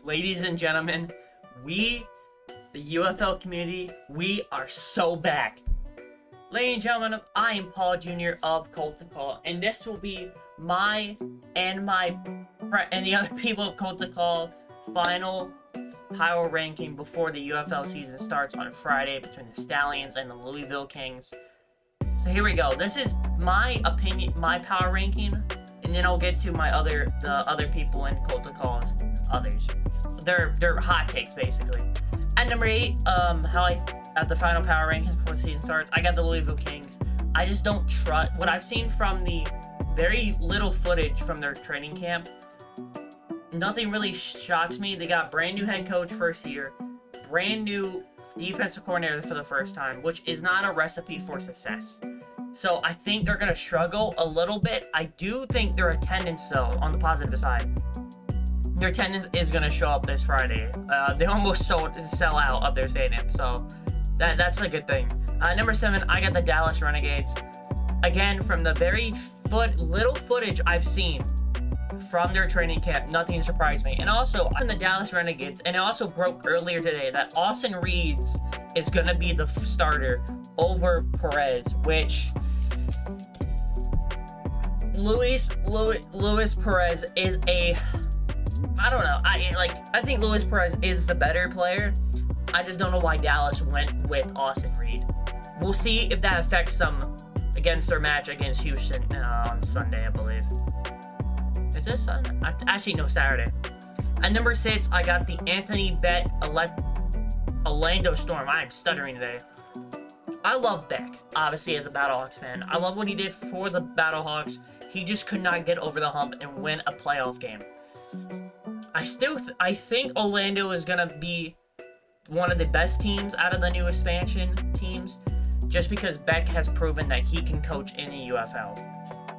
Ladies and gentlemen, we, the UFL community, we are so back. Ladies and gentlemen, I am Paul Jr. of Kult of Kaw, and this will be my and the other people of Kult of Kaw final power ranking before the UFL season starts on Friday between the Stallions and the Louisville Kings. So here we go. This is my opinion, my power ranking, and then I'll get to the other people in Kult of Kaw's others. They're hot takes basically. At number 8, at the final power rankings before the season starts, I got the Louisville Kings. I just don't trust what I've seen from the very little footage from their training camp. Nothing really shocks me. They got brand new head coach first year, brand new defensive coordinator for the first time, which is not a recipe for success. So I think they're going to struggle a little bit. I do think their attendance, though, on the positive side, their attendance is going to show up this Friday. They almost sell out of their stadium, so that's a good thing. Number 7, I got the Dallas Renegades. Again, from the very little footage I've seen from their training camp, nothing surprised me. And also, on the Dallas Renegades, and it also broke earlier today that Austin Reeds is going to be the starter over Perez, which Luis Perez is I don't know. I think Luis Perez is the better player. I just don't know why Dallas went with Austin Reed. We'll see if that affects them against their match against Houston on Sunday, I believe. Is this Sunday? Actually, no, Saturday. At number 6, I got the Anthony Bett Orlando Storm. I'm stuttering today. I love Beck, obviously, as a Battlehawks fan. I love what he did for the Battlehawks. He just could not get over the hump and win a playoff game. I think Orlando is going to be one of the best teams out of the new expansion teams, just because Beck has proven that he can coach in the UFL.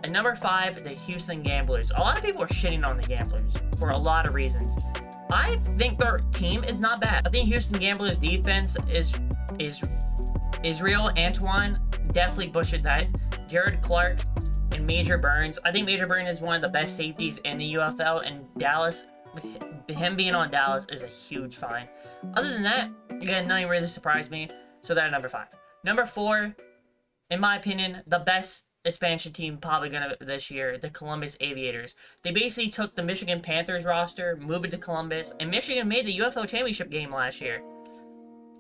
At number 5, the Houston Gamblers. A lot of people are shitting on the Gamblers for a lot of reasons. I think their team is not bad. I think Houston Gamblers' defense is Israel Antoine definitely bushed that. Jared Clark and Major Burns. I think Major Burns is one of the best safeties in the UFL, and Dallas, him being on Dallas is a huge find. Other than that, again, nothing really surprised me. So that's number 5. Number 4, in my opinion, the best expansion team probably this year, the Columbus Aviators. They basically took the Michigan Panthers roster, moved it to Columbus, and Michigan made the UFL championship game last year.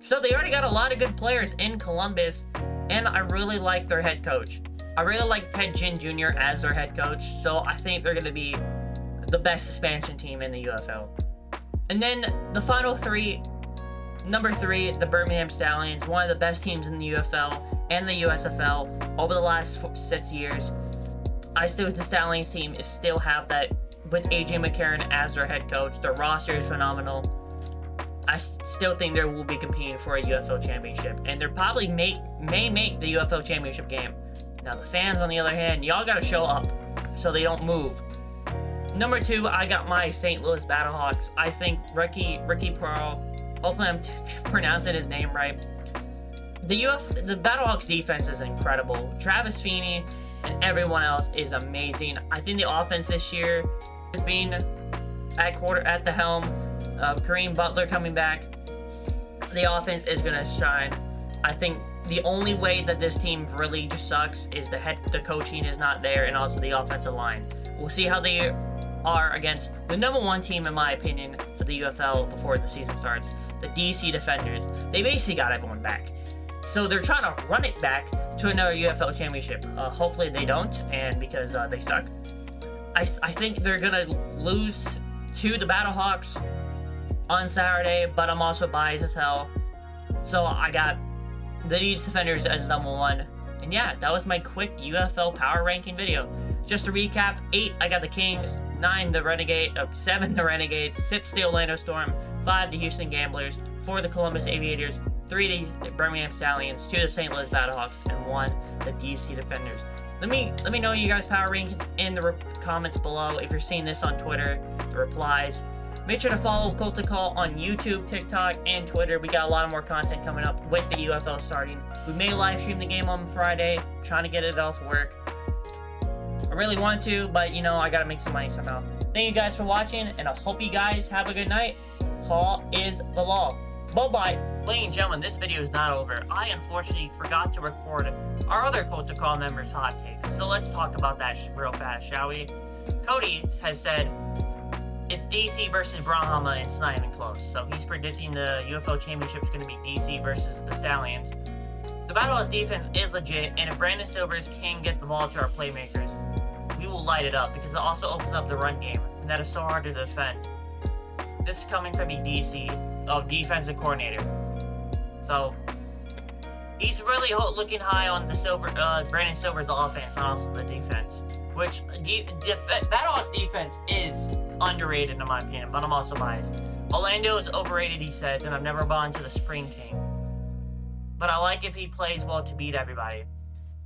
So they already got a lot of good players in Columbus, and I really like their head coach. I really like Ted Ginn Jr. as their head coach, so I think they're going to be the best expansion team in the UFL. And then the final 3, number 3, the Birmingham Stallions, one of the best teams in the UFL and the USFL over the last 6 years. I still think the Stallions team still have that with AJ McCarron as their head coach. Their roster is phenomenal. I still think they will be competing for a UFL championship, and they probably may make the UFL championship game. Now the fans, on the other hand, y'all gotta show up so they don't move. Number 2, I got my St. Louis Battlehawks. I think Ricky Pearl, hopefully I'm pronouncing his name right. The Battlehawks defense is incredible. Travis Feeney and everyone else is amazing. I think the offense this year is being at the helm. Kareem Butler coming back. The offense is gonna shine. I think the only way that this team really just sucks is the coaching is not there, and also the offensive line. We'll see how they are against the number 1 team, in my opinion, for the UFL before the season starts, the DC Defenders. They basically got everyone back. So they're trying to run it back to another UFL championship. Hopefully they don't, and because they suck. I think they're going to lose to the Battlehawks on Saturday, but I'm also biased as hell. So I got the DC Defenders as number 1. And yeah, that was my quick UFL power ranking video. Just to recap, 8, I got the Kings, 9, the Renegade, 7, the Renegades, 6, the Orlando Storm, 5, the Houston Gamblers, 4, the Columbus Aviators, 3, the Birmingham Stallions, 2, the St. Louis Battlehawks, and 1, the DC Defenders. Let me know you guys' power rankings in the comments below. If you're seeing this on Twitter, the replies. Make sure to follow Kult of Kaw on YouTube, TikTok, and Twitter. We got a lot more content coming up with the UFL starting. We may live stream the game on Friday, trying to get it off work. I really want to, but I gotta make some money somehow. Thank you guys for watching, and I hope you guys have a good night. Law is the law. Bye-bye. Ladies and gentlemen, this video is not over. I unfortunately forgot to record our other Kult of Kaw members' hot takes. So let's talk about that real fast, shall we? Cody has said it's DC versus Brahma and it's not even close. So he's predicting the UFL Championship is going to be DC versus the Stallions. The Battle House defense is legit, and if Brandon Silvers can get the ball to our playmakers, we will light it up because it also opens up the run game, and that is so hard to defend. This is coming from the DC defensive coordinator. So he's really looking high on the Brandon Silver's offense and also the defense, which Battle House defense is underrated in my opinion, but I'm also biased. Orlando is overrated, he says, and I've never bought into the Spring King. But I like if he plays well to beat everybody.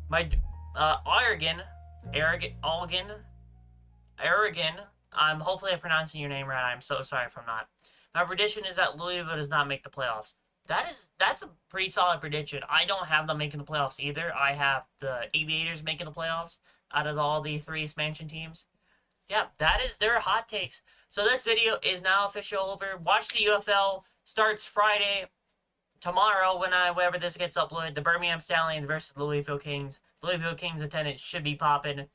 My Oregon, hopefully I'm pronouncing your name right. I'm so sorry if I'm not. My prediction is that Louisville does not make the playoffs. That's a pretty solid prediction. I don't have them making the playoffs either. I have the Aviators making the playoffs out of all the 3 expansion teams. Yeah, that is their hot takes. So this video is now officially over. Watch the UFL. Starts Friday. Tomorrow, whenever this gets uploaded, the Birmingham Stallions versus Louisville Kings. Louisville Kings attendance should be popping.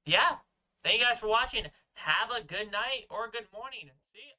Yeah, thank you guys for watching. Have a good night or good morning. See ya.